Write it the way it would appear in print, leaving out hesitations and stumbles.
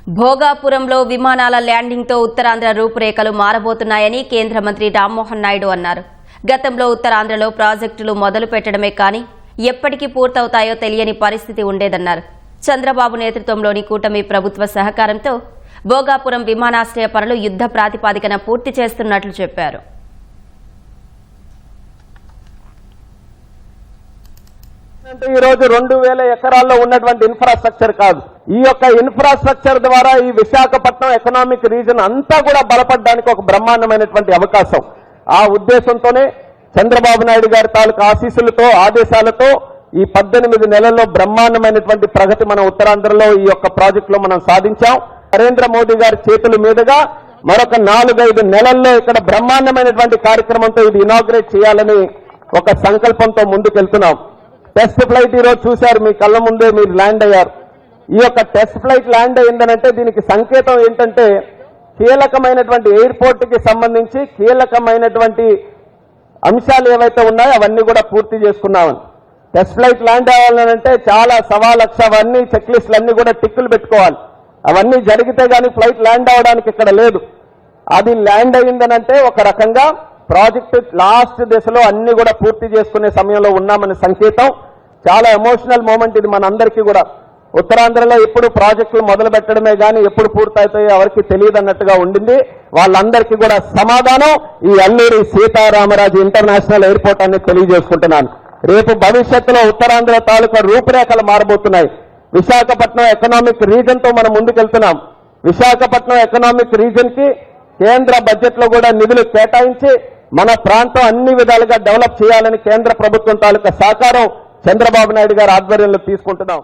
భోగాపురంలో విమానాల ల్యాండింగ్తో ఉత్తరాంధ్ర రూపురేఖలు మారబోతున్నాయని కేంద్ర మంత్రి రామ్మోహన్ నాయుడు అన్నారు. గతంలో ఉత్తరాంధ్రలో ప్రాజెక్టులు మొదలు పెట్టడమే కానీ ఎప్పటికి పూర్తవుతాయో తెలియని పరిస్థితి ఉండేదన్నారు. చంద్రబాబు నేతృత్వంలోని కూటమి ప్రభుత్వ సహకారంతో భోగాపురం విమానాశ్రయ పనులు యుద్ధ ప్రాతిపదికన పూర్తి చేస్తున్నట్లు చెప్పారు. ఈ రోజు 2000 ఎకరాల్లో ఉన్నటువంటి ఇన్ఫ్రాస్ట్రక్చర్ కాదు, ఈ యొక్క ఇన్ఫ్రాస్ట్రక్చర్ ద్వారా ఈ విశాఖపట్నం ఎకనామిక్ రీజన్ అంతా కూడా బలపడడానికి ఒక బ్రహ్మాండమైనటువంటి అవకాశం. ఆ ఉద్దేశంతోనే చంద్రబాబు నాయుడు గారి తాలూకు ఆశీస్సులతో ఆదేశాలతో ఈ 18 నెలల్లో బ్రహ్మాండమైనటువంటి ప్రగతి మన ఉత్తరాంధ్రలో ఈ యొక్క ప్రాజెక్టులో మనం సాధించాం. నరేంద్ర మోదీ గారి చేతుల మీదుగా మరొక 4-5 నెలల్లో ఇక్కడ బ్రహ్మాండమైనటువంటి కార్యక్రమంతో ఇది ఇనాగ్రేట్ చేయాలని ఒక సంకల్పంతో ముందుకెళ్తున్నాం. టెస్ట్ ఫ్లైట్ ఈరోజు చూశారు, మీ కళ్ళ ముందే మీరు ల్యాండ్ అయ్యారు. ఈ యొక్క టెస్ట్ ఫ్లైట్ ల్యాండ్ అయిందనంటే దీనికి సంకేతం ఏంటంటే కీలకమైనటువంటి ఎయిర్పోర్ట్ కి సంబంధించి కీలకమైనటువంటి అంశాలు ఏవైతే ఉన్నాయో అవన్నీ కూడా పూర్తి చేసుకున్నామని. టెస్ట్ ఫ్లైట్ ల్యాండ్ అవ్వాలంటే చాలా 1,00,000 అవన్నీ చెక్ లిస్టులు అన్ని కూడా టిక్కులు పెట్టుకోవాలి. అవన్నీ జరిగితే గానీ ఫ్లైట్ ల్యాండ్ అవడానికి ఇక్కడ లేదు. అది ల్యాండ్ అయిందనంటే ఒక రకంగా ప్రాజెక్టు లాస్ట్ దశలో అన్ని కూడా పూర్తి చేసుకునే సమయంలో ఉన్నామని సంకేతం. చాలా ఎమోషనల్ మూమెంట్ ఇది మనందరికీ కూడా. ఉత్తరాంధ్రలో ఎప్పుడు ప్రాజెక్టులు మొదలు పెట్టడమే గానీ ఎప్పుడు పూర్తవుతాయో ఎవరికి తెలియదు అన్నట్టుగా ఉండింది. వాళ్ళందరికీ కూడా సమాధానం ఈ అల్లూరి సీతారామరాజు ఇంటర్నేషనల్ ఎయిర్పోర్ట్ అని తెలియజేసుకుంటున్నాను. రేపు భవిష్యత్తులో ఉత్తరాంధ్ర తాలూకా రూపురేఖలు మారబోతున్నాయి. విశాఖపట్నం ఎకనామిక్ రీజన్ తో మనం ముందుకెళ్తున్నాం. విశాఖపట్నం ఎకనామిక్ రీజన్ కి కేంద్ర బడ్జెట్ లో కూడా నిధులు కేటాయించి మన ప్రాంతం అన్ని విధాలుగా డెవలప్ చేయాలని కేంద్ర ప్రభుత్వం తాలూకా సహకారం చంద్రబాబు నాయుడు గారి ఆధ్వర్యంలో తీసుకుంటున్నాం.